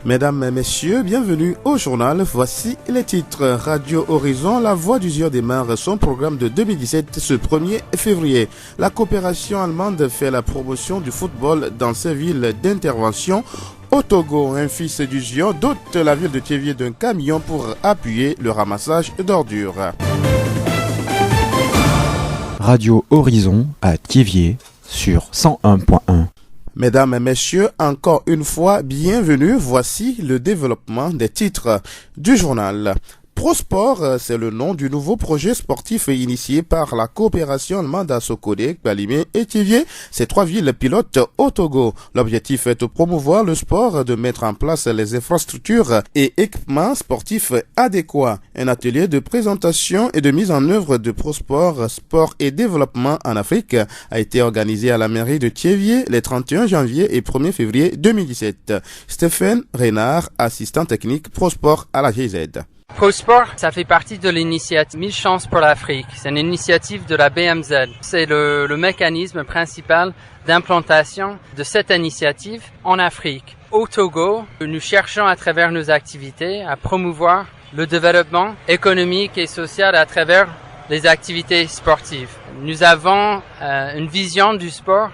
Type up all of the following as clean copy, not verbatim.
Mesdames et messieurs, bienvenue au journal. Voici les titres. Radio Horizon, la voix d'usure démarre son programme de 2017 ce 1er février. La coopération allemande fait la promotion du football dans ses villes d'intervention. Au Togo, un fils d'usure dote la ville de Thiévié d'un camion pour appuyer le ramassage d'ordures. Radio Horizon à Thiévié sur 101.1. Mesdames et messieurs, encore une fois, bienvenue. Voici le développement des titres du journal. ProSport, c'est le nom du nouveau projet sportif initié par la coopération allemande à Sokode, Kbalimé et Thiévié, ces trois villes pilotes au Togo. L'objectif est de promouvoir le sport, de mettre en place les infrastructures et équipements sportifs adéquats. Un atelier de présentation et de mise en œuvre de ProSport, sport et développement en Afrique a été organisé à la mairie de Thiévié les 31 janvier et 1er février 2017. Stéphane Renard, assistant technique ProSport à la GIZ. ProSport, ça fait partie de l'initiative 1000 chances pour l'Afrique. C'est une initiative de la BMZ. C'est le mécanisme principal d'implantation de cette initiative en Afrique. Au Togo, nous cherchons à travers nos activités à promouvoir le développement économique et social à travers les activités sportives. Nous avons une vision du sport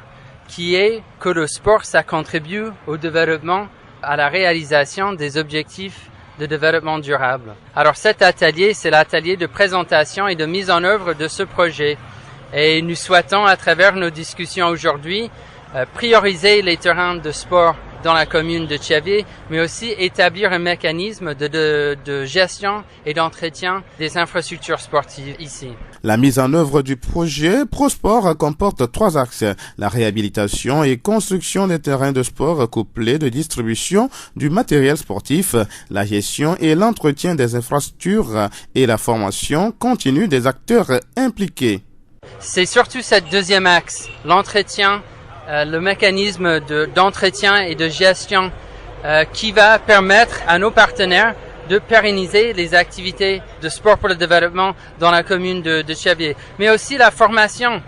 qui est que le sport, ça contribue au développement, à la réalisation des objectifs de développement durable. Alors cet atelier, c'est l'atelier de présentation et de mise en œuvre de ce projet. Et nous souhaitons, à travers nos discussions aujourd'hui, prioriser les terrains de sport dans la commune de Thiévié, mais aussi établir un mécanisme de gestion et d'entretien des infrastructures sportives ici. La mise en œuvre du projet ProSport comporte 3 axes. La réhabilitation et construction des terrains de sport couplés de distribution du matériel sportif, la gestion et l'entretien des infrastructures et la formation continue des acteurs impliqués. C'est surtout cette deuxième axe, l'entretien, le mécanisme d'entretien et de gestion qui va permettre à nos partenaires de pérenniser les activités de sport pour le développement dans la commune de Thiévié. Mais aussi la formation.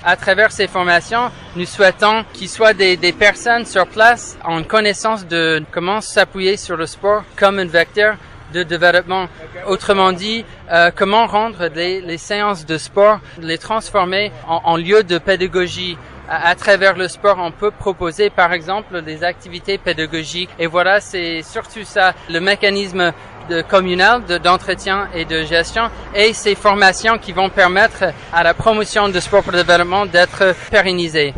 À travers ces formations, nous souhaitons qu'il soit des personnes sur place en connaissance de comment s'appuyer sur le sport comme un vecteur de développement. Autrement dit, comment rendre les séances de sport, les transformer en lieu de pédagogie. À travers le sport, on peut proposer par exemple des activités pédagogiques. Et voilà, c'est surtout ça, le mécanisme communal d'entretien et de gestion et ces formations qui vont permettre à la promotion du sport pour le développement d'être pérennisées.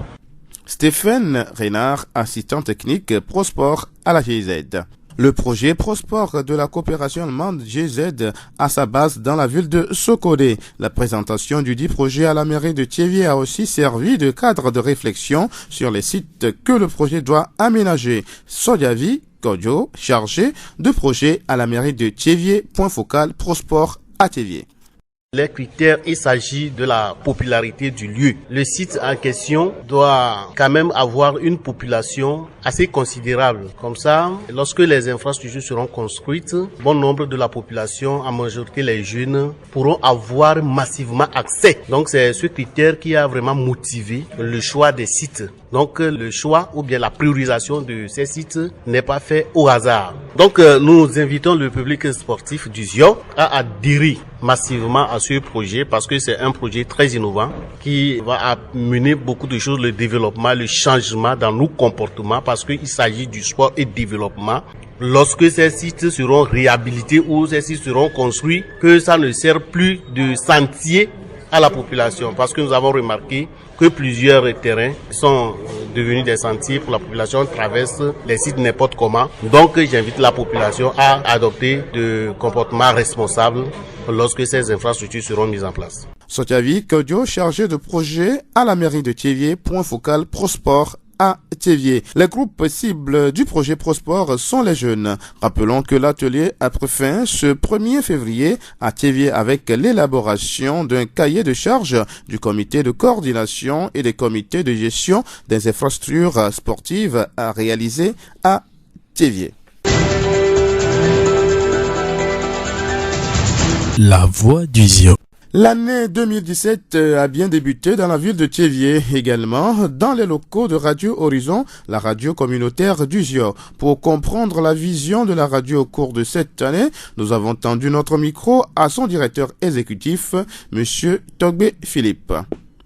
Stéphane Renard, assistant technique ProSport à la GIZ. Le projet ProSport de la coopération allemande GZ a sa base dans la ville de Sokode. La présentation du dit projet à la mairie de Thiévié a aussi servi de cadre de réflexion sur les sites que le projet doit aménager. Sodiavi Kodjo, chargé de projet à la mairie de Thiévié, point focal ProSport à Thiévié. Les critères, il s'agit de la popularité du lieu. Le site en question doit quand même avoir une population assez considérable. Comme ça, lorsque les infrastructures seront construites, bon nombre de la population, en majorité les jeunes, pourront avoir massivement accès. Donc c'est ce critère qui a vraiment motivé le choix des sites. Donc le choix ou bien la priorisation de ces sites n'est pas fait au hasard. Donc nous invitons le public sportif du Zion à adhérer massivement à ce projet parce que c'est un projet très innovant qui va amener beaucoup de choses, le développement, le changement dans nos comportements parce qu'il s'agit du sport et développement. Lorsque ces sites seront réhabilités ou ces sites seront construits, que ça ne sert plus de sentier à la population parce que nous avons remarqué que plusieurs terrains sont devenus des sentiers pour la population, traverse les sites n'importe comment. Donc j'invite la population à adopter des comportements responsables lorsque ces infrastructures seront mises en place. Sotiavi Kodjo, chargé de projet à la mairie de Thiévié, point focal ProSport à Thiévié. Les groupes cibles du projet ProSport sont les jeunes. Rappelons que l'atelier a pris fin ce 1er février à Thiévié avec l'élaboration d'un cahier de charges du comité de coordination et des comités de gestion des infrastructures sportives à réaliser à Thiévié. La voix du Zion. L'année 2017 a bien débuté dans la ville de Thiévié, également dans les locaux de Radio Horizon, la radio communautaire d'Uzior. Pour comprendre la vision de la radio au cours de cette année, nous avons tendu notre micro à son directeur exécutif, Monsieur Togbe Philippe.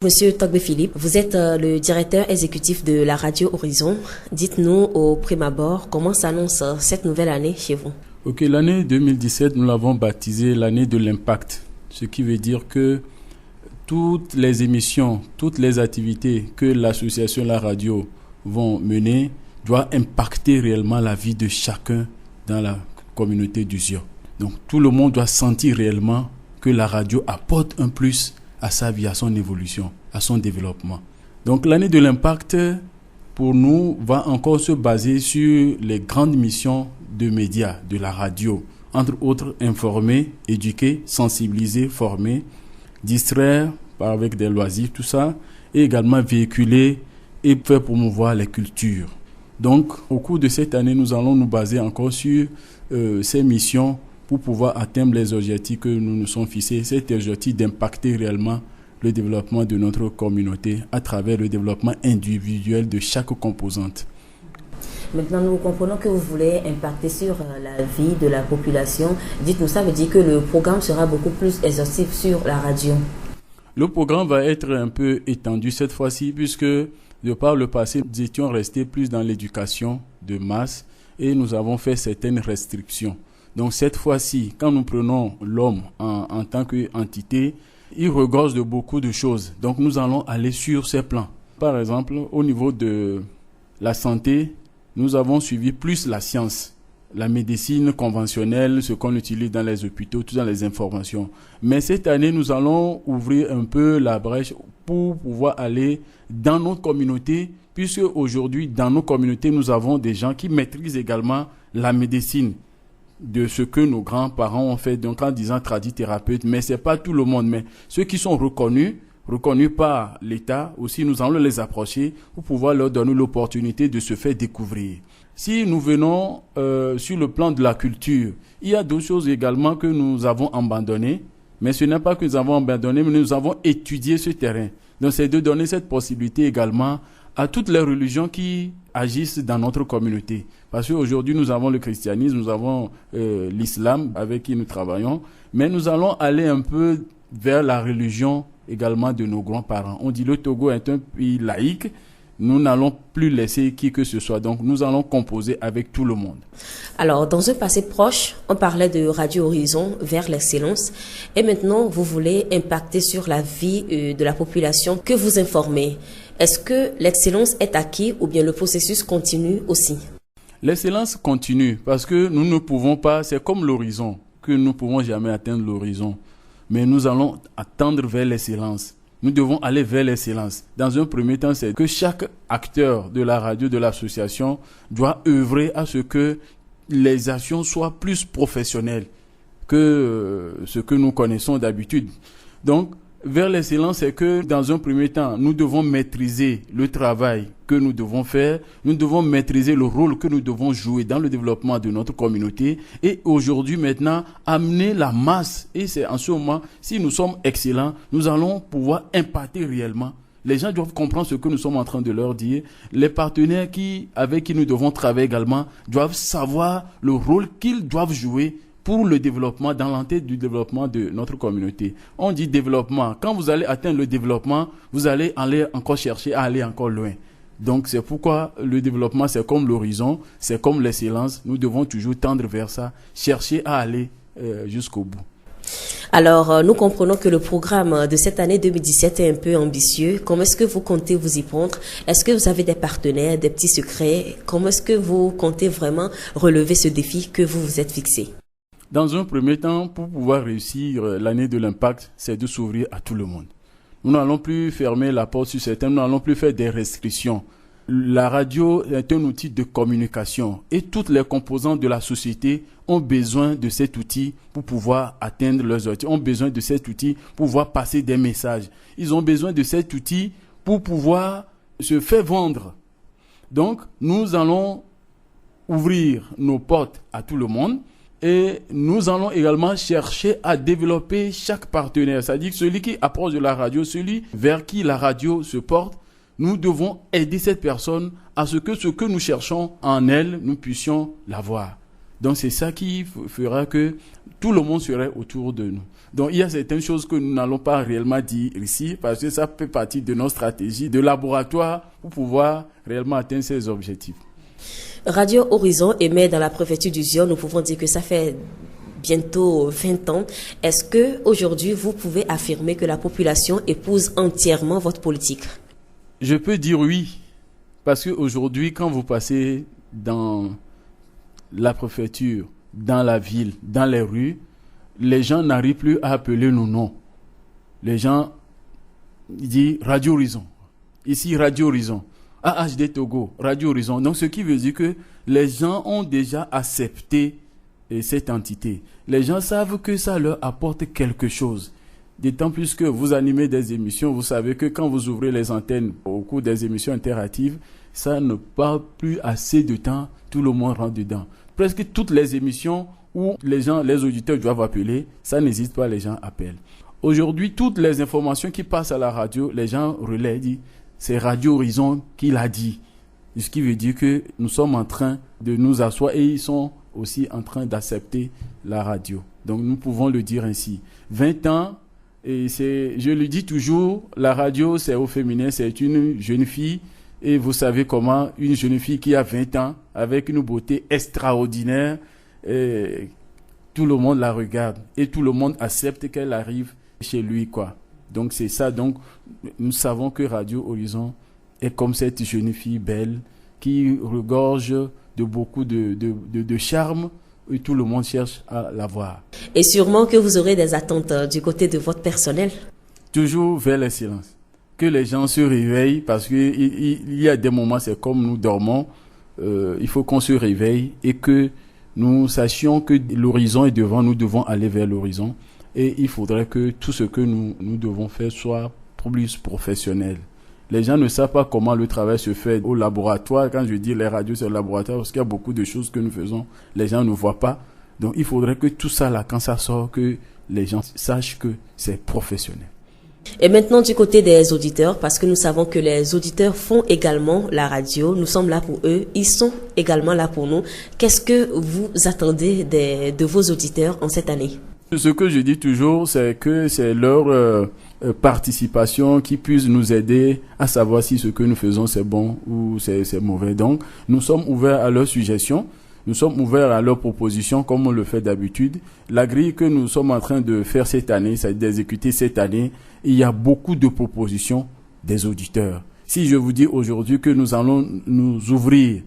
Monsieur Togbe Philippe, vous êtes le directeur exécutif de la radio Horizon. Dites-nous au prime abord comment s'annonce cette nouvelle année chez vous. Ok, l'année 2017, nous l'avons baptisée l'année de l'impact. Ce qui veut dire que toutes les émissions, toutes les activités que l'association La Radio vont mener doivent impacter réellement la vie de chacun dans la communauté d'Uzior. Donc tout le monde doit sentir réellement que la radio apporte un plus à sa vie, à son évolution, à son développement. Donc l'année de l'impact, pour nous, va encore se baser sur les grandes missions de médias, de la radio. Entre autres, informer, éduquer, sensibiliser, former, distraire avec des loisirs, tout ça, et également véhiculer et faire promouvoir les cultures. Donc, au cours de cette année, nous allons nous baser encore sur ces missions pour pouvoir atteindre les objectifs que nous nous sommes fixés. Cet objectif d'impacter réellement le développement de notre communauté à travers le développement individuel de chaque composante. Maintenant, nous comprenons que vous voulez impacter sur la vie de la population. Dites-nous, ça veut dire que le programme sera beaucoup plus exhaustif sur la radio. Le programme va être un peu étendu cette fois-ci puisque de par le passé, nous étions restés plus dans l'éducation de masse et nous avons fait certaines restrictions. Donc cette fois-ci, quand nous prenons l'homme en tant qu'entité, il regorge de beaucoup de choses. Donc nous allons aller sur ces plans. Par exemple, au niveau de la santé, nous avons suivi plus la science, la médecine conventionnelle, ce qu'on utilise dans les hôpitaux, tout dans les informations. Mais cette année, nous allons ouvrir un peu la brèche pour pouvoir aller dans notre communauté, puisque aujourd'hui, dans nos communautés, nous avons des gens qui maîtrisent également la médecine de ce que nos grands-parents ont fait, donc en disant tradithérapeute, mais c'est pas tout le monde, mais ceux qui sont reconnus par l'État, aussi nous allons les approcher pour pouvoir leur donner l'opportunité de se faire découvrir. Si nous venons sur le plan de la culture, il y a d'autres choses également que nous avons abandonnées, mais ce n'est pas que nous avons abandonné, mais nous avons étudié ce terrain. Donc c'est de donner cette possibilité également à toutes les religions qui agissent dans notre communauté. Parce qu'aujourd'hui, nous avons le christianisme, nous avons l'islam avec qui nous travaillons, mais nous allons aller un peu vers la religion également de nos grands-parents. On dit le Togo est un pays laïque, nous n'allons plus laisser qui que ce soit. Donc, nous allons composer avec tout le monde. Alors, dans un passé proche, on parlait de Radio Horizon vers l'excellence. Et maintenant, vous voulez impacter sur la vie de la population que vous informez. Est-ce que l'excellence est acquise ou bien le processus continue aussi? L'excellence continue parce que nous ne pouvons pas, c'est comme l'horizon, que nous ne pouvons jamais atteindre l'horizon. Mais nous allons attendre vers l'excellence. Nous devons aller vers l'excellence. Dans un premier temps, c'est que chaque acteur de la radio, de l'association, doit œuvrer à ce que les actions soient plus professionnelles que ce que nous connaissons d'habitude. Donc, vers l'excellence, c'est que dans un premier temps, nous devons maîtriser le travail que nous devons faire, nous devons maîtriser le rôle que nous devons jouer dans le développement de notre communauté et aujourd'hui maintenant amener la masse. Et c'est en ce moment, si nous sommes excellents, nous allons pouvoir impacter réellement. Les gens doivent comprendre ce que nous sommes en train de leur dire. Les partenaires avec qui nous devons travailler également doivent savoir le rôle qu'ils doivent jouer pour le développement, dans l'entête du développement de notre communauté. On dit développement. Quand vous allez atteindre le développement, vous allez aller encore chercher à aller encore loin. Donc c'est pourquoi le développement, c'est comme l'horizon, c'est comme l'excellence. Nous devons toujours tendre vers ça, chercher à aller jusqu'au bout. Alors, nous comprenons que le programme de cette année 2017 est un peu ambitieux. Comment est-ce que vous comptez vous y prendre? Est-ce que vous avez des partenaires, des petits secrets? Comment est-ce que vous comptez vraiment relever ce défi que vous vous êtes fixé? Dans un premier temps, pour pouvoir réussir l'année de l'impact, c'est de s'ouvrir à tout le monde. Nous n'allons plus fermer la porte sur certains, nous n'allons plus faire des restrictions. La radio est un outil de communication et toutes les composantes de la société ont besoin de cet outil pour pouvoir atteindre leurs objectifs, ont besoin de cet outil pour pouvoir passer des messages. Ils ont besoin de cet outil pour pouvoir se faire vendre. Donc, nous allons ouvrir nos portes à tout le monde. Et nous allons également chercher à développer chaque partenaire. C'est-à-dire que celui qui approche de la radio, celui vers qui la radio se porte, nous devons aider cette personne à ce que nous cherchons en elle, nous puissions l'avoir. Donc c'est ça qui fera que tout le monde serait autour de nous. Donc il y a certaines choses que nous n'allons pas réellement dire ici parce que ça fait partie de nos stratégies de laboratoire pour pouvoir réellement atteindre ces objectifs. Radio Horizon émet dans la préfecture du Zion, nous pouvons dire que ça fait bientôt 20 ans. Est-ce que aujourd'hui vous pouvez affirmer que la population épouse entièrement votre politique? Je peux dire oui, parce qu'aujourd'hui, quand vous passez dans la préfecture, dans la ville, dans les rues, les gens n'arrivent plus à appeler nos noms. Les gens disent Radio Horizon. Ici, Radio Horizon. AHD Togo, Radio Horizon. Donc, ce qui veut dire que les gens ont déjà accepté cette entité. Les gens savent que ça leur apporte quelque chose. D'autant plus que vous animez des émissions, vous savez que quand vous ouvrez les antennes au cours des émissions interactives, ça ne parle plus assez de temps, tout le monde rentre dedans. Presque toutes les émissions où les auditeurs doivent appeler, ça n'hésite pas, les gens appellent. Aujourd'hui, toutes les informations qui passent à la radio, les gens relaient, disent, c'est Radio Horizon qui l'a dit. Ce qui veut dire que nous sommes en train de nous asseoir et ils sont aussi en train d'accepter la radio. Donc nous pouvons le dire ainsi. 20 ans, et je le dis toujours, la radio c'est au féminin, c'est une jeune fille. Et vous savez comment une jeune fille qui a 20 ans, avec une beauté extraordinaire, tout le monde la regarde et tout le monde accepte qu'elle arrive chez lui, quoi. Donc c'est ça. Donc nous savons que Radio Horizon est comme cette jeune fille belle qui regorge de beaucoup de charme et tout le monde cherche à la voir. Et sûrement que vous aurez des attentes du côté de votre personnel. Toujours vers l'excellence. Que les gens se réveillent parce qu'il y a des moments, c'est comme nous dormons, il faut qu'on se réveille et que nous sachions que l'horizon est devant, nous devons aller vers l'horizon et il faudrait que tout ce que nous devons faire soit plus professionnel. Les gens ne savent pas comment le travail se fait au laboratoire. Quand je dis les radios, c'est le laboratoire parce qu'il y a beaucoup de choses que nous faisons, les gens ne voient pas. Donc il faudrait que tout ça là, quand ça sort, que les gens sachent que c'est professionnel. Et maintenant du côté des auditeurs, parce que nous savons que les auditeurs font également la radio, nous sommes là pour eux, ils sont également là pour nous. Qu'est-ce que vous attendez de vos auditeurs en cette année? Ce que je dis toujours, c'est que c'est leur participation qui puisse nous aider à savoir si ce que nous faisons c'est bon ou c'est mauvais. Donc nous sommes ouverts à leurs suggestions. Nous sommes ouverts à leurs propositions comme on le fait d'habitude. La grille que nous sommes en train de faire cette année, c'est d'exécuter cette année, il y a beaucoup de propositions des auditeurs. Si je vous dis aujourd'hui que nous allons nous ouvrir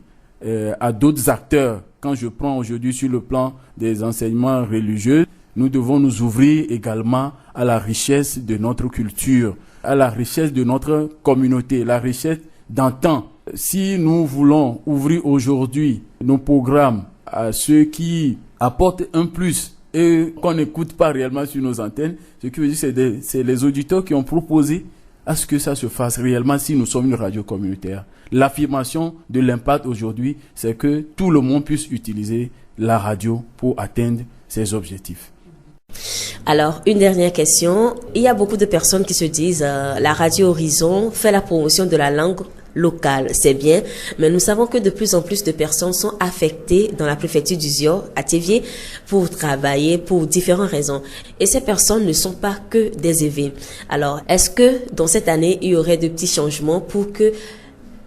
à d'autres acteurs, quand je prends aujourd'hui sur le plan des enseignements religieux, nous devons nous ouvrir également à la richesse de notre culture, à la richesse de notre communauté, la richesse d'antan. Si nous voulons ouvrir aujourd'hui nos programmes à ceux qui apportent un plus et qu'on n'écoute pas réellement sur nos antennes, ce qui veut dire c'est les auditeurs qui ont proposé à ce que ça se fasse réellement si nous sommes une radio communautaire. L'affirmation de l'impact aujourd'hui, c'est que tout le monde puisse utiliser la radio pour atteindre ses objectifs. Alors, une dernière question. Il y a beaucoup de personnes qui se disent la Radio Horizon fait la promotion de la langue locale, c'est bien, mais nous savons que de plus en plus de personnes sont affectées dans la préfecture du Zion, à Tivié, pour travailler pour différentes raisons. Et ces personnes ne sont pas que des EV. Alors, est-ce que dans cette année, il y aurait de petits changements pour que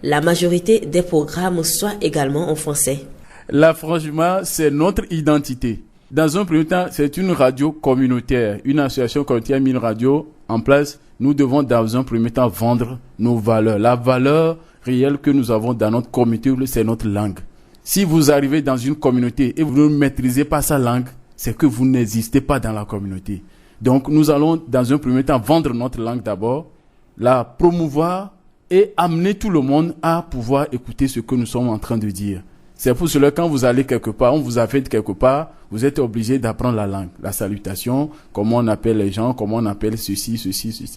la majorité des programmes soient également en français? Là, franchement, c'est notre identité. Dans un premier temps, c'est une radio communautaire, une association communautaire a mis une radio en place. Nous devons dans un premier temps vendre nos valeurs. La valeur réelle que nous avons dans notre communauté, c'est notre langue. Si vous arrivez dans une communauté et vous ne maîtrisez pas sa langue, c'est que vous n'existez pas dans la communauté. Donc nous allons dans un premier temps vendre notre langue d'abord, la promouvoir et amener tout le monde à pouvoir écouter ce que nous sommes en train de dire. C'est pour cela quand vous allez quelque part, on vous affecte quelque part, vous êtes obligé d'apprendre la langue, la salutation, comment on appelle les gens, comment on appelle ceci,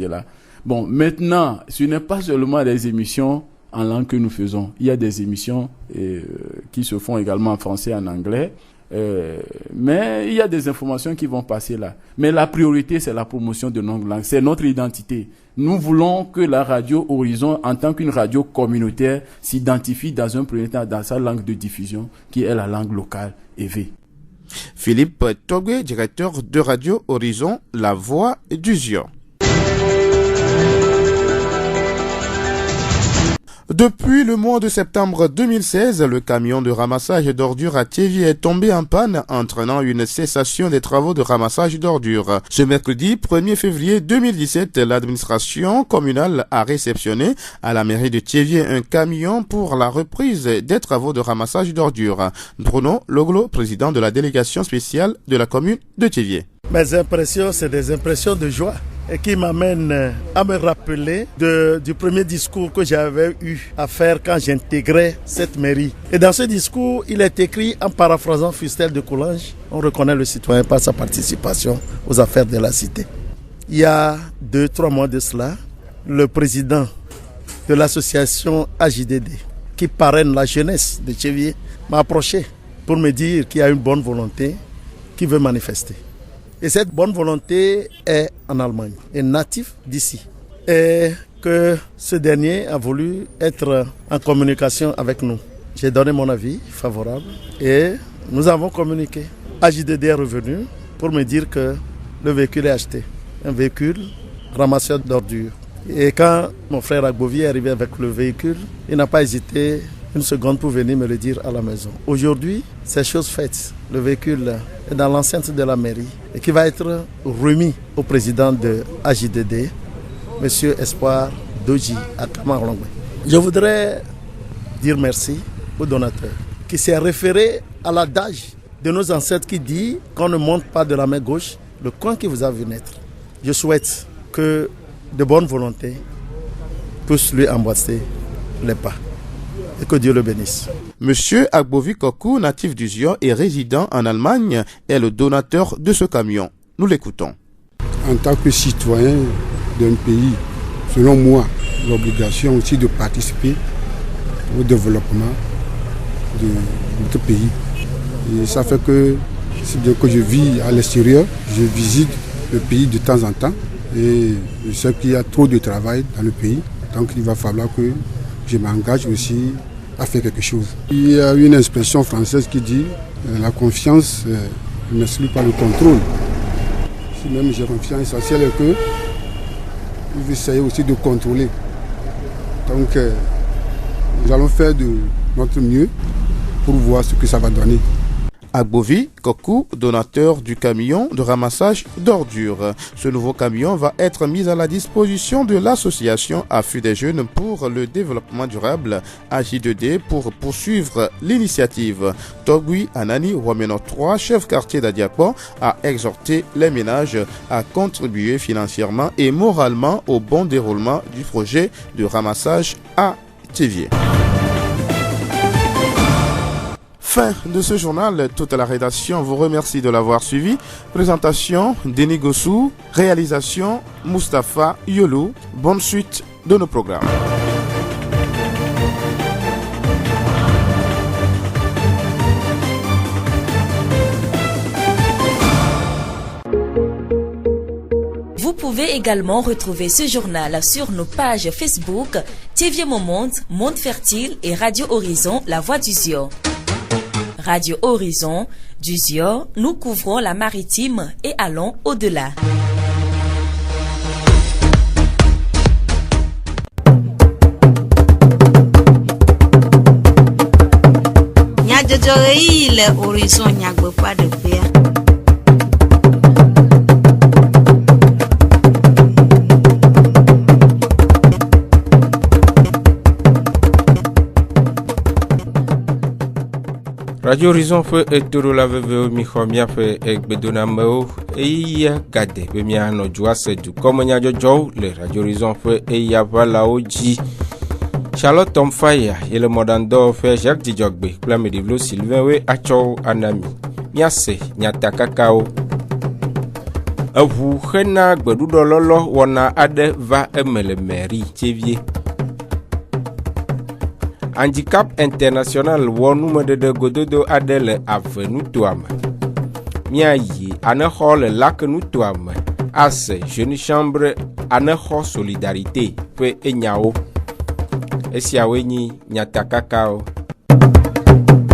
là. Bon, maintenant, ce n'est pas seulement des émissions en langue que nous faisons. Il y a des émissions qui se font également en français et en anglais. Mais il y a des informations qui vont passer là. Mais la priorité, c'est la promotion de notre langue. C'est notre identité. Nous voulons que la radio Horizon, en tant qu'une radio communautaire, s'identifie dans un premier temps dans sa langue de diffusion, qui est la langue locale, EV. Philippe Togwe, directeur de Radio Horizon, la voix du Zion. Depuis le mois de septembre 2016, le camion de ramassage d'ordures à Thiévié est tombé en panne, entraînant une cessation des travaux de ramassage d'ordures. Ce mercredi 1er février 2017, l'administration communale a réceptionné à la mairie de Thiévié un camion pour la reprise des travaux de ramassage d'ordures. Bruno Loglo, président de la délégation spéciale de la commune de Thiévié. Mes impressions, c'est des impressions de joie et qui m'amènent à me rappeler du premier discours que j'avais eu à faire quand j'intégrais cette mairie. Et dans ce discours, il est écrit, en paraphrasant Fustel de Coulanges, on reconnaît le citoyen par sa participation aux affaires de la cité. Il y a 2-3 mois de cela, le président de l'association AJDD, qui parraine la jeunesse de Thiévié, m'a approché pour me dire qu'il y a une bonne volonté qui veut manifester. Et cette bonne volonté est en Allemagne, est natif d'ici. Et que ce dernier a voulu être en communication avec nous. J'ai donné mon avis favorable et nous avons communiqué. AJDD est revenu pour me dire que le véhicule est acheté. Un véhicule ramasseur d'ordures. Et quand mon frère Agbovi est arrivé avec le véhicule, il n'a pas hésité une seconde pour venir me le dire à la maison. Aujourd'hui, c'est chose faite. Le véhicule est dans l'enceinte de la mairie et qui va être remis au président de AJDD, M. Espoir Doji Akamarongwe. Je voudrais dire merci au donateur qui s'est référé à l'adage de nos ancêtres qui dit qu'on ne monte pas de la main gauche le coin qui vous a vu naître. Je souhaite que de bonne volonté puissent lui embrasser les pas. Et que Dieu le bénisse. Monsieur Agbovi Kokou, natif du Zion et résident en Allemagne, est le donateur de ce camion. Nous l'écoutons. En tant que citoyen d'un pays, selon moi, l'obligation aussi de participer au développement de notre pays. Et ça fait que, si bien que je vis à l'extérieur, je visite le pays de temps en temps et je sais qu'il y a trop de travail dans le pays. Donc il va falloir que je m'engage aussi à faire quelque chose. Il y a une expression française qui dit la confiance n'exclut pas le contrôle. Si même j'ai confiance, l'essentiel est que je vais essayer aussi de contrôler. Donc nous allons faire de notre mieux pour voir ce que ça va donner. Agbovi Kokou, donateur du camion de ramassage d'ordures. Ce nouveau camion va être mis à la disposition de l'association Affût des jeunes pour le développement durable AJ2D pour poursuivre l'initiative. Togui Anani Wameno 3, chef quartier d'Adiakwa, a exhorté les ménages à contribuer financièrement et moralement au bon déroulement du projet de ramassage à Thiévié. Fin de ce journal, toute la rédaction vous remercie de l'avoir suivi. Présentation, Denis Gossou, réalisation, Mustapha Yolou. Bonne suite de nos programmes. Vous pouvez également retrouver ce journal sur nos pages Facebook, Thiévié Monde, Monde Fertile et Radio Horizon, La Voix du Zion. Radio Horizon, du Zion, nous couvrons la maritime et allons au-delà. Horizon pas de paix. Radio Horizon fe etoro la veve mi khomia fe egbedona mo eya gade be mi ano jua se du komonya jojo le Radio Horizon fe eya vala oji Charlotte Tom Fire le modando fe Jacques Dijogbe plame divlo Sylvain we acho anami miase nyata kakao avu khena gbedudo lolo wona ade va emele mairie Thiévié Handicap International wɔ numedede gododo aɖe le avenutoa me. Míayi anexɔ le lakenutoa me ase Jeune Chambre anexɔ Solidarité ƒe enyawo. Esiawoe nyi nyatakakawo.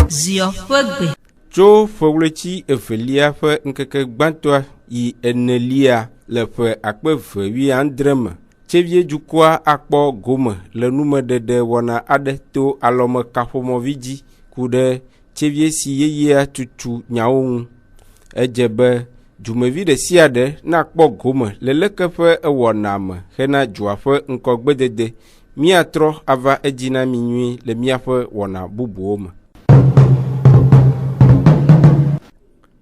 Zio ƒe gbe. Tso fewletsi evelia ƒe ŋkeke gbãtɔa yi enelia le ƒe 2019 me. Tsevie dukɔa akpɔ gome le numedede wɔna aɖe to alɔmekaƒomɔvi dzi ku ɖe tsevie si yeyea tutu nyawo ŋu. Edze be dumevi ɖe sia ɖe nakpɔ gome le leke ƒe ewɔna me hena dzoa ƒe ŋkɔgbedede. Míatrɔ ava edzi na mi nyui le míaƒe wɔna bubuwo me.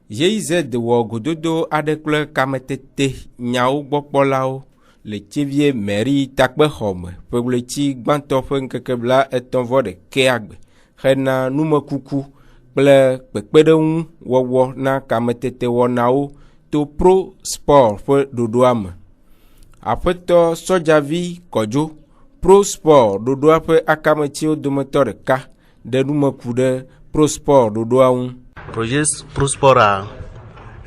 YZ wɔ gododo aɖe kple kametete nyawo gbɔkpɔlawo le tsevie meri takpexɔme ƒewletsi gbãtɔ ƒe ŋkeke 31 gbe hena numekuku kple kpekpeɖeŋu wɔwɔ na kametete wɔnawo to pro sport ƒe ɖoɖoa me. Aƒetɔ sɔdzavi kɔdzo pro sport ɖoɖoa ƒe akametsiwo dometɔ ɖeka ɖe numeku ɖe pro sport ɖoɖoa ŋu. Projet pro sport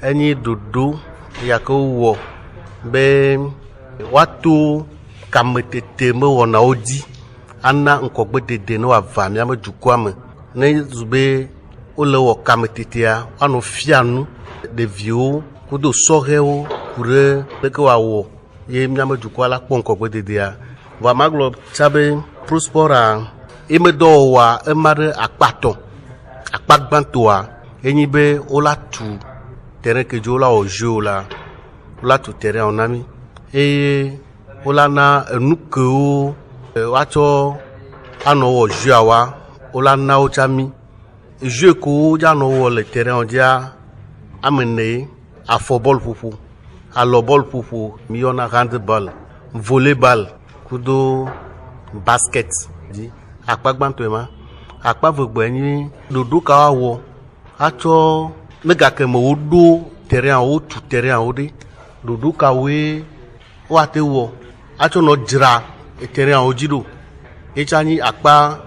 enyi ɖoɖo yake wowɔ be woato kametete me wɔnawo dzi ana ŋkɔgbedede ne wòava míame dukɔa me. Ne zu be wole wɔ kametetea woanɔ fia nu ɖeviwo kudo sɔhɛwo ku ɖe leke wòawɔ ye míame dukɔa la kpɔ ŋkɔgbededea. Vɔ magblɔ tsa be pro sport emedɔwɔwɔa ema ɖe akpatɔ. Akpa gbãtɔa enyi be wola tu terrain ke dzo la wɔ jeu la wola tu terrain na mi eye wola na enu kewo woatsɔ anɔ wɔ jeu wa wola na wo tsa mi jeu ko wodzanɔ wɔ le terrain dzia amene afɔbɔl ƒoƒo alɔbɔl ƒoƒo mi yɔna handball volleyball kudo basket dzi akpa gbãtɔe ma. Akpa vegbe nyi ɖoɖo ka woawɔ atsɔ ne gake me woɖo terrain wotu terrain wo ɖe ɖoɖo kawoe woate wɔ atsɔ nɔ dzra terrain wo dzi ɖo etsa nyi akpa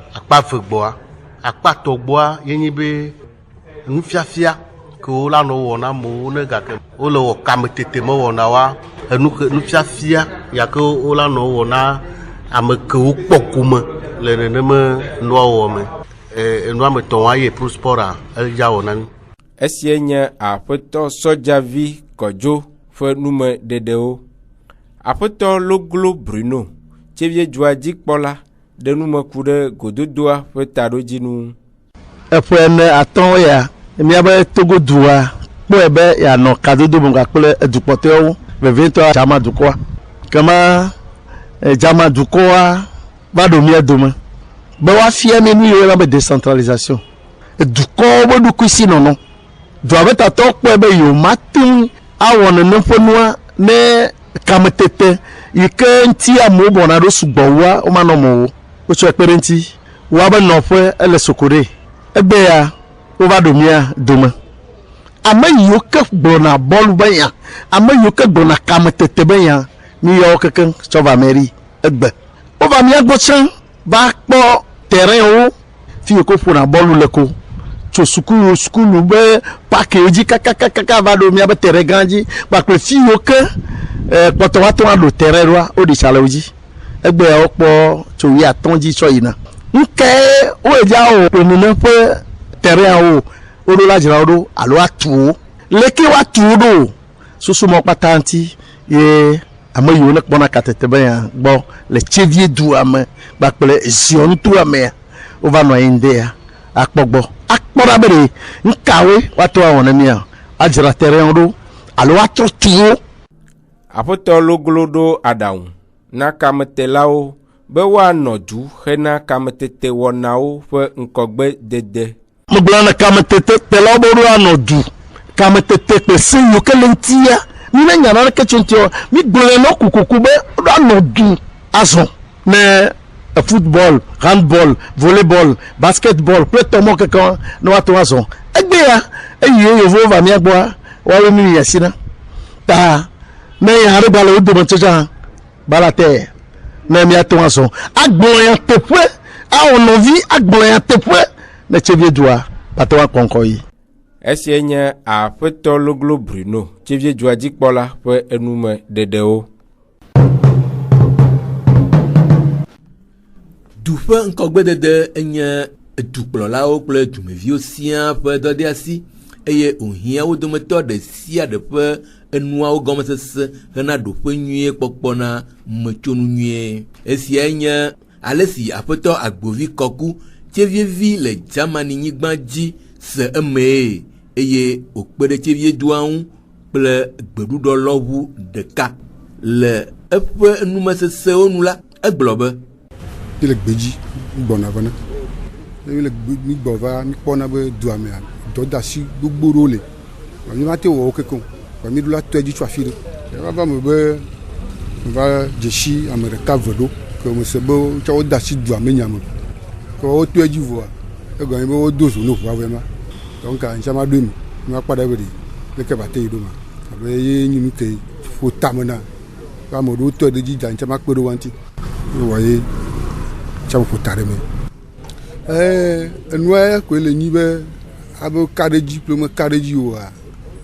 vegbɔa. Akpa tɔgbɔa yenyi be nufiafia ke wola nɔ wɔ na amewo ne gake wole wɔ kametete me wɔna wa nufiafia yake wola nɔ wɔ na ame kewo kpɔ gome le neneme nua wɔ me. Enua me tɔn wa ye pro sport edza wɔ na mi. Esie nye aƒetɔ sɔdzavi kɔdzo ƒe nume ɖeɖewo. Aƒetɔ Loglo Bruno tsevie dzua dzikpɔla ɖe numeku ɖe gododoa ƒe taɖodzinu. Eƒe ene atɔ̃ ya míabe togodua kpɔe be yeanɔ kadodo me gakple edukpɔtɔewo vevietɔ Jama dukɔa. Kema Jama dukɔa va ɖo mía dome be woafia mi nu yiwo la be décentralisation. Dukɔwo be ɖokui si nɔnɔ. Dua be tatɔ kpɔe be yewo mate awɔ nene ƒe nua ne kametete yi ke ŋuti amewo bɔna ɖo sugbɔwua womanɔ me o. Wotsɔe kpe ɖe ŋuti. Woabe nɔƒe ele Sokore. Egbe ya wova ɖo mía dome. Ame yiwo ke gblɔna bɔlu be ya, ame yiwo ke gblɔna kametete be ya, mi yawo kekeŋ tsɔ va mairie egbe. Wova mía gbɔ tsã va kpɔ terrain wo fi ko ƒona bɔlu le ko. Tso sukulu be pakewo dzi kakakaka va ɖo mía be terrain gã dzi kpakple fi yiwo ke kpɔtɔ wa tɔ aɖo terrain ɖoa wo ɖi tsa le wo dzi. Egbe ya wokpɔ tso 15 dzi tsɔ yina. Nke wo edza wɔ nene ƒe terrain wo ɖo la dzra wo ɖo alo atu wo. Leke wa tu wo ɖo susu mɔ kpata ŋuti ye ame yiwo ne kpɔna katete be ya gbɔ le tsevie dua me kpakple Zion toa me wova nɔ anyi de ya akpɔ gbɔ. Akpɔra be ɖe nkawoe woato awɔ ne mía adzra terrain ɖo alo woatrɔ tu wo. Aƒetɔ Loglo ɖo aɖaŋu na kametelawo be woanɔ du hena kametete wɔnawo ƒe ŋkɔgbe dede. Megblɔ na kametete telawo be woanɔ du kametete kple se yiwo ke le ŋutia mi ne nya naneke tso ŋuti o mi gblɔe nɔ kukuku be woanɔ du azɔ ne football, handball, volleyball, basketball kple tɔmɔ keke ne woato azɔ. Egbe ya eye yevuwo va mía gbɔa woawo mi yasi na ta ne ya ɖe gba le wo dome tsotsa bala te ne míato azɔ agblɔ ya teƒe a onovi agboya teƒe ne tsevie dua pate wa kɔnkɔ yi. Esie nye aƒetɔ loglo Bruno tsevie dua dzikpɔla ƒe enume ɖeɖewo. Du ƒe ŋkɔgbedede enye dukplɔlawo kple dumeviwo siaa ƒe dɔdeasi eye ohia wo dometɔ ɖe sia ɖe ƒe enuawo gɔmesese hena ɖoƒe nyuie kpɔkpɔ na metsonu nyuie. Esia nye ale si aƒetɔ agbovi kɔku tsevievi le Germany nyigba dzi se emee eye wòkpe ɖe tsevie dua ŋu kple gbeɖuɖɔ lɔʋu ɖeka le eƒe numesesewo nu la egblɔ be le gbedzi gbɔna vana le gbɔ va mi kpɔna be dua mea dɔdasi gbogbo ɖewo le mi ma te wɔ wo keke o mi ɖo la tɔ edzi tso afi ɖe va me be va dzesi ame ɖeka ve ɖo ke me se be tsɔ wo da asi dua me nya me ke wo tɔ edzi voa egɔme be wo do zo no ʋua vɛ ma donc ŋtsɛ ma ɖo mi ma kpa ɖe be ɖe leke ba te yi ɖo ma abe ye nyinu ke ƒo tame na ame ɖewo tɔ ɖe dzi da ŋtsɛ ma kpe ɖe wa ŋuti wɔ ye tsam ƒo ta ɖe me enua koe le nyi be abe ka ɖe dzi kple me ka ɖe dzi oa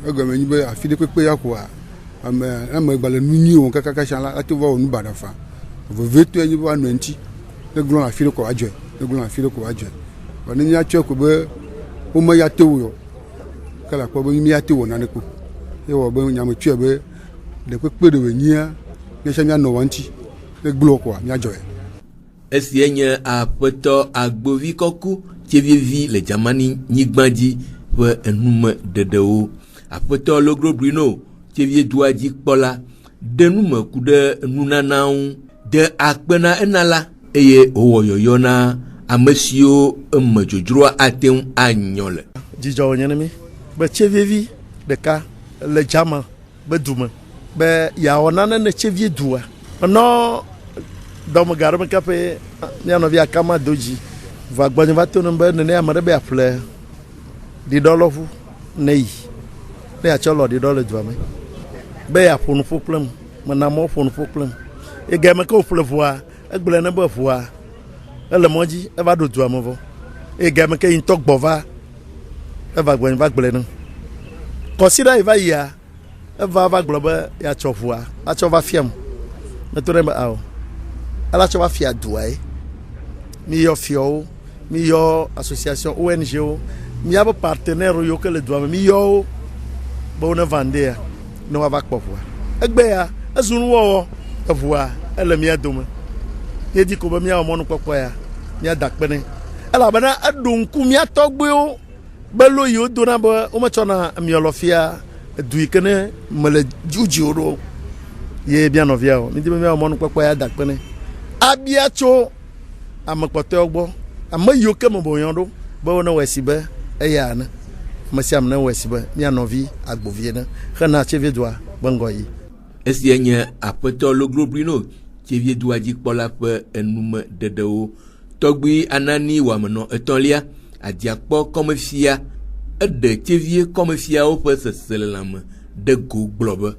egɔme nyi be afi ɖe kpekpe ya koa ame gbalẽ nu nyuiwo kaka sia la ate va wɔ nu baɖa fa vevetɔ enyi be woanɔ eŋuti ne gblɔ afi ɖe ko wadzɔe ne gblɔ afi ɖe ko wadzɔe vɔ ne míatsɔe ko be wome ya te wo yɔ ke le akpɔ be míate wɔ nane ko ye wɔ be nyametsɔe be ɖe kpekpe ɖe wònyia míasia míanɔ wa ŋuti ne gblɔ koa míadzɔe. Esia nye aƒetɔ agbovi kɔku tsevievi le Germany nyigba dzi ƒe enume ɖeɖewo. Aƒetɔ logro Bruno tsevie dua dzi kpɔla de nume ku ɖe nunanawo de akpe na ena la eye wòwɔ yɔyɔ na ame siwo eme dzodzroa ate ŋu anyɔ le. Dzidzɔ wònye ne mi be tsevievi ɖeka le German be dume be yeawɔ nane ne tsevie dua menɔ dɔmega ɖe me kaƒe mía nɔvi akama do dzi va gbɔnye va to ne be nene ame ɖe be aƒle ɖiɖɔlɔʋu ne yi ne yatsɔ lɔ ɖiɖɔ le dua me be yeaƒo nuƒo kplem mena mɔ ƒo nuƒo kplem egame ke wòƒle ʋua egblẽ ne be ʋua ele mɔ dzi eva ɖo dua me vɔ egame ke yi ŋutɔ gbɔ va eva gbɔnye va gblẽ ne kɔsiɖa yi va yia eva va gblɔ be yeatsɔ ʋua atsɔ va fiam meto ɖe be awɔ ala tsɔ va fia dua ye miyɔ fiɔwo miyɔ association ONG wo miabe partenaire yiwo ke le dua me miyɔ wo be wo ne va ŋde ya ne woava kpɔ ʋua egbe ya ezu nuwɔwɔ eʋua ele mía dome míedi ko be míawɔ mɔnukpɔkpɔ ya míada kpe nɛ elabena eɖo ŋku mía tɔgbewo be lo yiwo dona be wometsɔna miɔlɔfia edu yi ke ne mele dziwo ɖo ye mía nɔvia o míedi be míawɔ mɔnukpɔkpɔ ya da kpe nɛ abia tso ame kpɔtɔewo gbɔ ame yiwo ke me boyɔ ɖo be wo ne wɔ esi be eya ne ame sia ame ne wɔ esi be mía nɔvi agbovie ne hena tsevie dua be ŋgɔ yi. Esia nye aƒetɔ logro Bruno tsevie dua dzikpɔla ƒe enume ɖeɖewo. Tɔgbi Anani wamenɔ etɔ̃lia Adiakpɔ kɔmefia eɖe tsevie kɔmefiawo ƒe seselelãme de go gblɔ be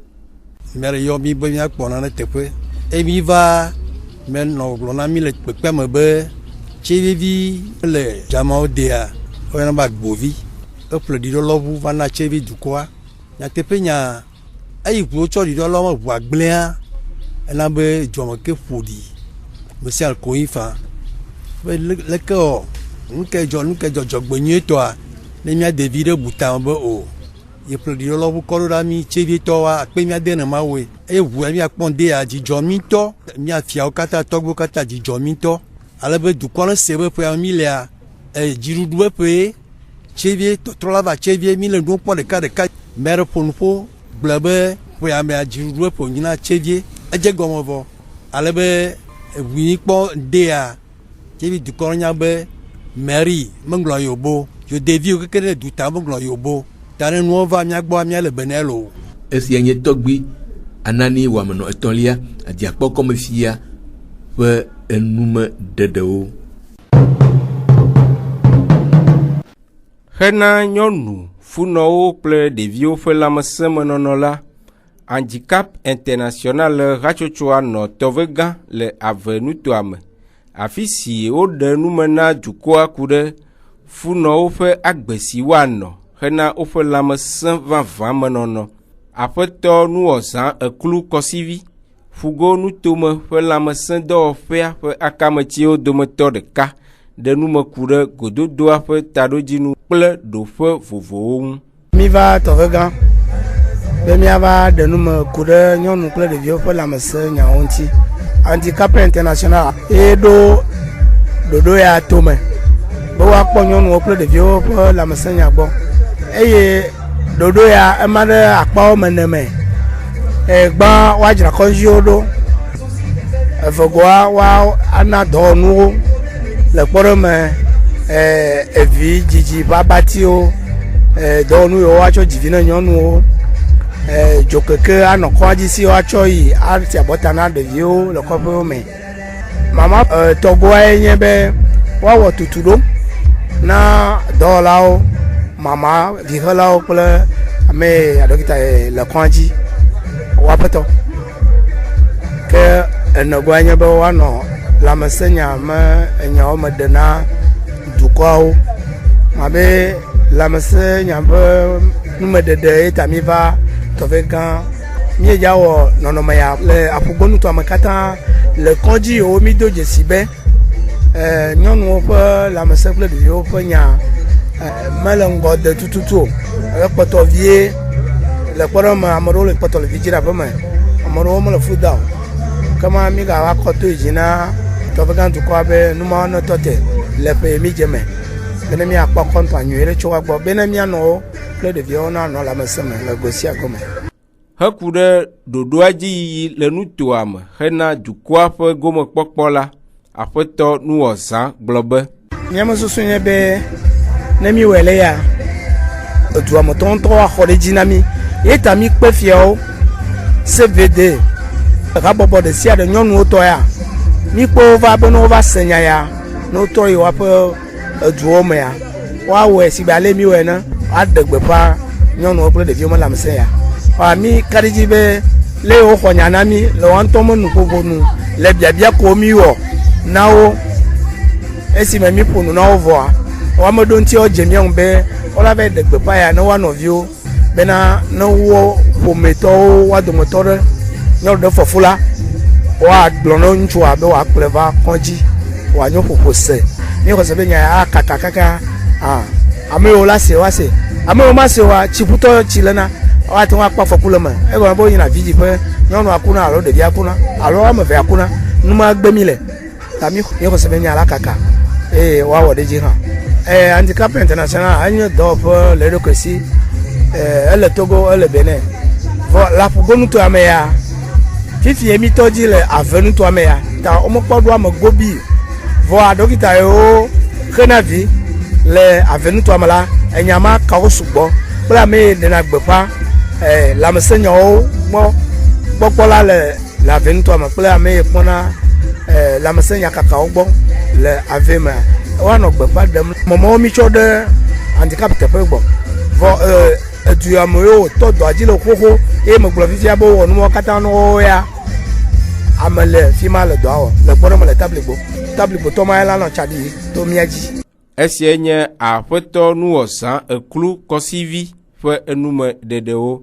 mɛre yɔ mi be míakpɔ nane teƒe emi va menɔ gblɔ na mi le kpekpe me be tsevievi le dzamawo dea woyɔna be agbovi eƒle ɖiɖɔlɔʋu va na tsevie dukɔa nyateƒe nya eyi ʋuwo tsɔ ɖiɖɔlɔ ʋua gblẽa ena be dzɔme ke ƒoɖi me sia konyi fa be leke wɔ nuke dzɔdzɔgbe nyuietɔa ne mía ɖevi ɖe bu tame be o yeƒle ɖiɖɔlɔʋu kɔ ɖo ɖa mi tsevietɔwoa akpe mía de nema woe eye ʋua míakpɔ dea dzidzɔ mi ŋutɔ mía fiawo katã tɔgbewo katã dzidzɔ mi ŋutɔ ale be dukɔ ne se be ƒea mi lea dziɖuɖu ƒe ƒe tsevie tɔtrɔ la va tsevie mi le nuwo kpɔ ɖeka mɛre ƒonuƒo gblɔ be ƒea mea dziɖuɖu ƒe nyina tsevie edze gɔme vɔ ale be ʋui kpɔ dea tsevie dukɔ nya be Mary mengblɔ yobo yodeviwo keke ne du ta mengblɔ yobo ta ne nuwo va mía gbɔ mía le bene lo. Esia nye tɔgbi Anani wamenɔ etɔ̃lia Adiakpɔ kɔmefia ƒe enume ɖeɖewo. Hena nyɔnu funɔwo kple ɖeviwo ƒe lãmesẽmenɔnɔ la Handicap International hatsotsoa nɔ tɔve gã le Avenutoa me afi si woɖe nume na dukɔa ku ɖe funɔwo ƒe agbesi woanɔ hena woƒe lãmesẽ vavã menɔnɔ. Aƒetɔ nuwɔzã eklu kɔsivi fugo nutome ƒe lãmesẽ dɔwɔƒea ƒe akametsiwo dometɔ ɖeka ɖe nume ku ɖe gododoa ƒe taɖodzinu kple ɖoƒe vovovowo ŋu. Mi va tɔƒe gã be miava ɖe nume ku ɖe nyɔnu kple ɖeviwo ƒe lãmesẽ nyawo ŋuti. Handicapé International ye ɖo ɖoɖo ya tome be woakpɔ nyɔnuwo kple ɖeviwo ƒe lãmesẽ nya gbɔ eye ɖoɖo ya ema ɖe akpawo me. Gbã woadzra kɔdziwo ɖo, evegoa wa ana dɔwɔnuwo le kpɔɖeme evi dzidzi ƒe abatiwo, dɔwɔnu yiwo woatsɔ dzivi ne nyɔnuwo, dzokeke anɔ kɔdzi si woatsɔ yi ati abɔta na ɖeviwo le kɔƒewo me. Mama tɔgboae nye be woawɔ tutuɖo na dɔwɔlawo, mama vixelawo kple ame adɔkita le kɔdzi woaƒetɔ ke enegoa nye be woanɔ lãmesẽnya me enyawo me ɖe na dukɔawo mabe lãmesẽnya ƒe numeɖeɖe ye ta mi va tɔƒe gã míedza wɔ nɔnɔme ya le aƒugbɔnutɔa me katã le kɔdzi yiwo mi do dzesi be nyɔnuwo ƒe lãmesẽ kple ɖeviwo ƒe nya mele ŋgɔ de tututu o ekpɔtɔ vie le kpɔɖeme ame ɖewo le kpɔtɔ le vidziraƒe me, ame ɖewo mele fu da o kema mi gava kɔ to yi dzi na tɔƒe gã dukɔa be numawo ne tɔ te le ƒe mi dze me bene miakpɔ kɔntɔ nyui ɖe tso wa gbɔ bene mianɔwo kple ɖeviwo nanɔ lãmesẽ me le go sia go me. Heku ɖe ɖoɖoa dzi yiyi le nutoa me hena dukɔa ƒe gomekpɔkpɔ la, aƒetɔ nuwɔzã gblɔ be miame susu nye be ne mi wɔe le ya edua me tɔntɔ axɔ ɖe dzi na mi ye ta mi kpe fiawo CVD habɔbɔ ɖe sia ɖe nyɔnuwo tɔ ya mi kpe wova be ne wova se nya ya ne wotɔ yi woaƒe eduwo me ya woawɔe si be ale mi wɔe ne aɖe gbeƒã nyɔnuwo kple ɖeviwo me lãmesẽ ya mi ka ɖi dzi be le woxɔ nya na mi le woa ŋutɔ me nuƒoƒo nu le biabia ko mi wɔ na wo esime mi ƒo nu na wo vɔa woame ɖo ŋuti wodze mía ŋu be wola va ɖe gbeƒã ya ne woa nɔviwo bena ne wo ƒometɔwo woa dometɔ ɖe nyɔnu ɖe fɔfu la woagblɔ na ŋutsua be woakplɔe va kɔdzi woanyo ƒoƒo se mi xɔ se be nya ya akaka kaka ame yiwo la se woase ame yiwo ma se wa tsiƒutɔ tsi lena woate ŋu akpɔ afɔku le me egɔme be woyina vidziƒe nyɔnua kuna alo ɖevia kuna alo woame evea kuna nu ma gbe mi le ta mi xɔ se be nya la kaka eye woawɔ ɖe dzi hã. Handicapé International enye dɔwɔƒe le eɖokui si ele Togo ele Benin vɔ le aƒugonutoa me ya fifi mi tɔ dzi le avenutoa me ya ta womekpɔ ɖo ame gobi vɔ adɔkita yiwo xena vi le avenutoa me la enyama kawo sugbɔ kple ame yi ɖena gbeƒã lãmesẽnyawo gbɔkpɔ la le avenutoa me kple ame yi kpɔna lãmesẽnya kakawo gbɔ le ave me woanɔ gbeƒã ɖem mɔmɔwo mi tsɔ ɖe handicap teƒe gbɔ vɔ edu ame yiwo tɔ dɔa dzi le xoxo eye megblɔ fifia be wɔ nuwo katã nɔwo ya ame le fi ma le dɔa wɔ le kpɔɖeme le tabligbo tɔ ma ya la nɔ tsa ɖi to mía dzi. Esia nye aƒetɔ nuwɔzã eklu kɔsivi ƒe enume ɖeɖewo.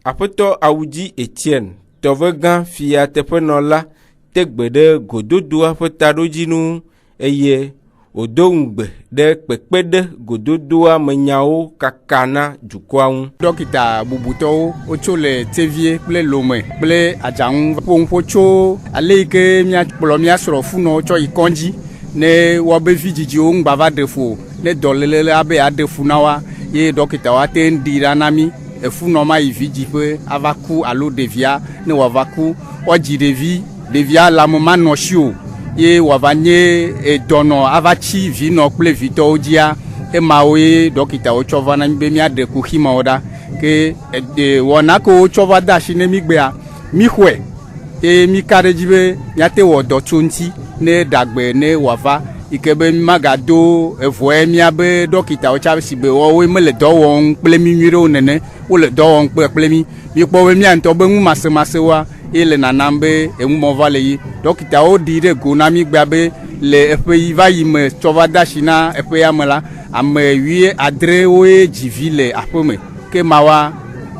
Aƒetɔ Awudzi Etienne tɔve gã fia teƒenɔla tegbe ɖe gododoa ƒe taɖodzinu eye wòdo ŋugbe ɖe kpekpe ɖe gododoa me nyawo kaka na dukɔa ŋu. Dɔkita bubutɔwo wotso le Tevie kple Lome kple Adzaŋu ƒoƒo tso ale yi ke miakplɔ miasrɔ̃ funɔ tsɔ yi kɔdzi ne woabe vi dzidziwo ŋu gbava ɖe fu ne dɔléle abe aɖe fu na wa ye dɔkita wa te ŋu ɖi ɖa na mi efunɔ ma yi vidziƒe ava ku alo ɖevia ne wòava ku woadzi ɖevia lãme manɔ si o ye wòava nye dɔnɔ ava tsi vinɔ kple vitɔwo dzia emawo ye dɔkitawo tsɔ va na mi be miaɖe kuximawo ɖa ke wɔna ke wotsɔ va de asi ne mi gbea mi xɔe eye mi ka ɖe dzi be miate wɔ dɔ tso ŋuti ne ɖagbe ne wòava ike be magado evoe miabe dɔkita otsa si be wo me le dɔ wɔm kple mi nyuiɖewo nene wo le dɔ wɔm kple mi kpɔ be mia ŋutɔ be ŋu masemasewoa ye le nanam be eŋumɔ va le yi dɔkitawo ɖi ɖe go na mi gbea be le eƒe yi va yi me tsɔ va de asi na eƒe ya me la ame 17 woe dzi vi le aƒe me ke mawa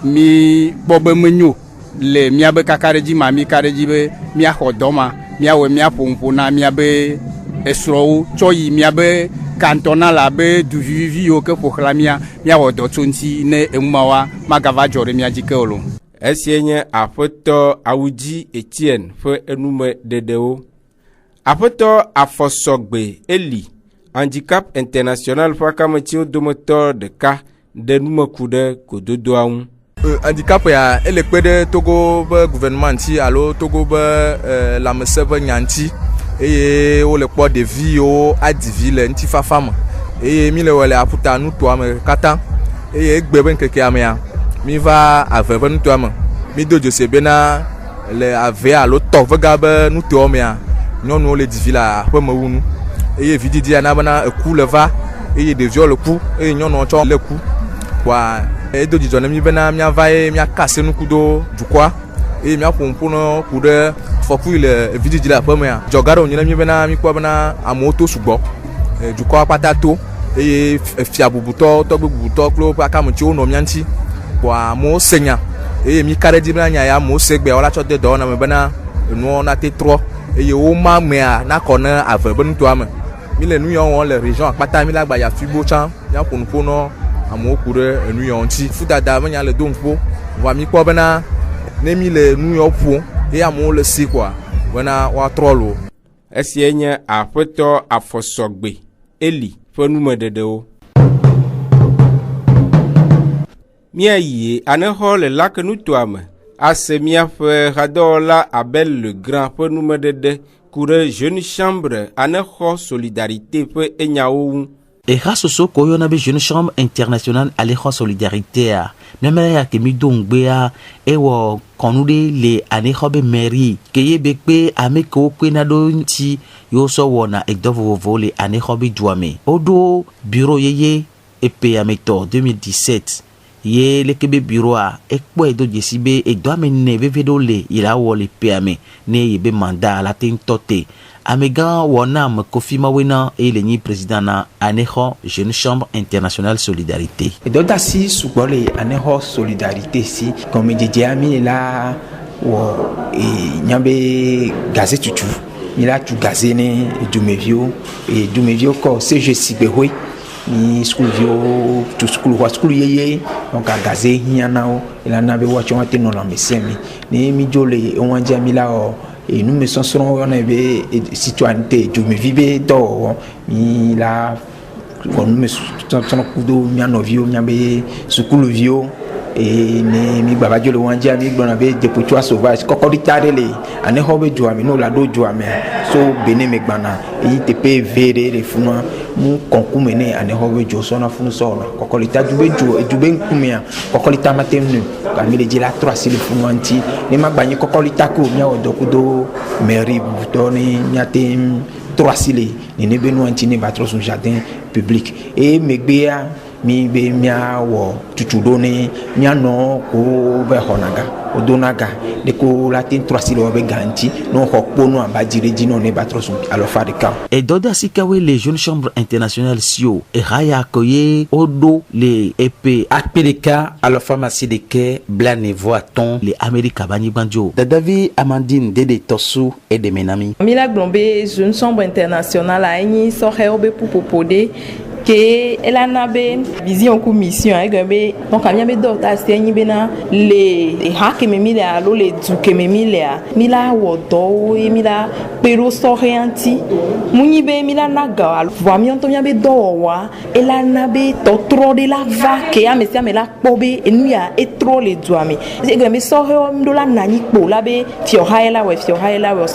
mi kpɔ be menyo le miabe kakaɖedzi ma mi kaɖedzi be miaxɔ dɔ ma miawɔ miaƒo ŋƒo na miabe esrɔ̃wo tsɔ yi miabe kantɔna la be duvivi yiwo ke ƒoxla miawɔ dɔ tso ŋuti ne eŋumawa magava dzɔ ɖe mia dzi ke o lo. Esie nye aƒetɔ Awudzi Etienne ƒe enume ɖeɖewo. Aƒetɔ Afɔsɔgbe Eli, Handicap International ƒe akametsiwo dometɔ ɖeka ɖe numeku ɖe gododoa ŋu. Handicap ya ele kpe ɖe Togo be gouvernement ŋuti alo Togo be lãmesẽ ƒe nya ŋuti eye wole kpɔ ɖevi yiwo adi vi le ŋutifafa me eye mi le wɔ le aƒuta nutoa me katã eye egbe be ŋkekea mea mi va ave ƒe nutoa me mi do dzose bena le ave alo tɔ vega be nutoa mea nyɔnuwo le divi le aƒeme wu nu eye vididia na bena eku le va eye ɖeviwo le ku eye nyɔnuwo tsɔ le ku kɔa edo dzidzɔ ne mi bena miava ye miaka senuku do dukɔa eye miaƒo ŋƒo no ku ɖe fɔkui le vididzi le aƒemea dzɔga ɖe wònye ne mi bena mikpɔ bena amewo to sugbɔ dukɔa kpata to eye fia bubutɔ tɔgbe bubutɔ kple woƒe akametsiwo nɔ mia ŋuti kɔa amewo se nya eye mi ka ɖe dzi bena nya ya amewo se gbea wola tsɔ de dɔwɔna me bena enuwo nate trɔ eye woma mea nakɔ ne ave be nutoa me mi le nu ya wɔm le region akpata mi la gba ya fibo tsã miaƒo nuƒo nɔ amewo ku ɖe enu ya ŋuti fudada menya le do ŋƒo vɔa mi kpɔ bena ne mi le nu ya ƒo eye amewo le si kɔa bena woatrɔ lo. Esie nye aƒetɔ Afɔsɔgbe Eli ƒe numeɖeɖewo. Míayi anexɔ le lakenutoa me ase míaƒe hadɔwɔla Abel Le Grand ƒe numeɖeɖe ku ɖe Jeune Chambre anexɔ Solidarité ƒe enyawo ŋu. Ehasoso koyona be Jeune Chambre Internationale Alexɔ Solidarité a memele ya kemi do ŋgbea ewɔ kɔnu ɖe le anexɔ be mairie keye be kpe ame kewo kpena ɖo ŋuti yewo sɔ wɔna edɔ vovovowo le anexɔ be dua me. Woɖo bureau yeye epeametɔ 2017 ye leke be bureau ekpɔe do dzesi be edɔ ame ne veve ɖewo le yela wɔ le pea me ne yebe mandat la te ŋutɔ te. Amegã wɔna me Kofi Mawena eye le nyi président na anexɔ Jeune Chambre Internationale Solidarité. Dɔdasi sugbɔ le anexɔ Solidarité si gɔmedzedzea mi la wɔ nyabe gaze tutu mi la tu gaze ne dumeviwo kɔ CG Sigbehoe ni schoolviwo tu school wa school yeye donc a gaze hianawo ila na be wacho wate no la mesemi ni mi jole onwanja mi la o et nous me sensons on avait citoyenneté du me vive do mi la on me sensons kudo mi anovio mi abe sukulu vio et mi baba jole wanja mi gbona be deputua sauvage kokorita le ane hobe joami no la do joami so bene me gbana e tepe vere le funa mu konkume ne ane hobe jo so na funu so na kokorita dube nkumia kokorita matemnu ka mi le jila 3 sile funu anti ni magbanye kokorita ko mi odokudo mairie buto ni nyatem 3 sile ni ne benu anti ne batro son jardin public et megbea mi be mia wo tutudo ne mia no ko be honaga odonaga de ko latin 3 silo be ganti no hokpo no abajire dino ne batrosun alofa de ka et doda sikawe les jeunes chambres internationales sio e haya koye odo le ep apeleka alofa masideke blane voaton le amerika bani banjo dadavi amandine dede tosu et de menami mila glombe jeune chambre internationale a ni so heobe popopode que ela na be vision ku mission egbe donc amia be docteur senyi bena le hake memi le alo le duke memi le mila wodo e mila pero so rianti munyi be mila naga vo mi onto mia be do wa ela na be to tro de la va ke amesia me la pobe enuya e tro le duami egbe me so he ndo la nani po la be fio haela we so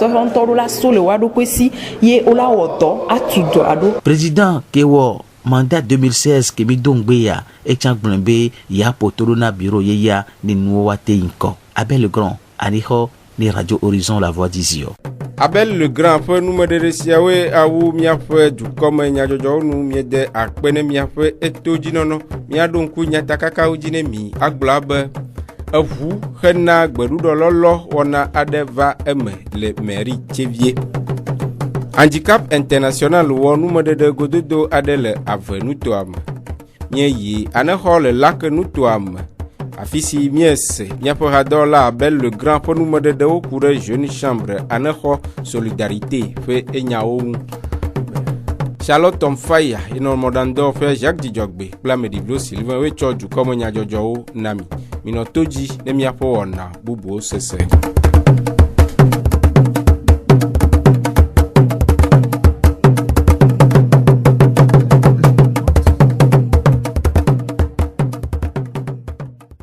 he onto la so le wa do kwesi ye ola wodo atudo ado président kewo mandat 2016 ke mi dongbeya e changblembe ya potoro na bureau yeya ni nuwa te inko Abel Le Grand aniho ni Radio Horizon la voix d'Izio. Abel le grand ƒe numedede siawoe awu miaƒe dukɔme nyadzɔdzɔwo nu miede akpe ne miaƒe etodzinɔnɔ miaɖo ŋku nyatakakawo dzi ne mi agblɔ be eʋu hena gbeɖuɖɔ wɔna aɖe va eme le mairie Tchevie. Handicap International wɔ numedede gododo aɖe le ave nutoa me. Mieyi anexɔ le lake nutoa me. Afi si miese miaƒe hadɔla Abel le grand ƒe numededewo ku ɖe Jeune Chambre anexɔ Solidarité ƒe enyawo ŋu. Charlotte Tomfaya inɔ mɔɖaŋudɔ ƒe Jacques Dzidzɔgbe kple Ameɖiblo Sylvain woe tsɔ dukɔme nyadzɔdzɔwo na mi. Minɔ to dzi ne miaƒe wɔna bubuwo sese.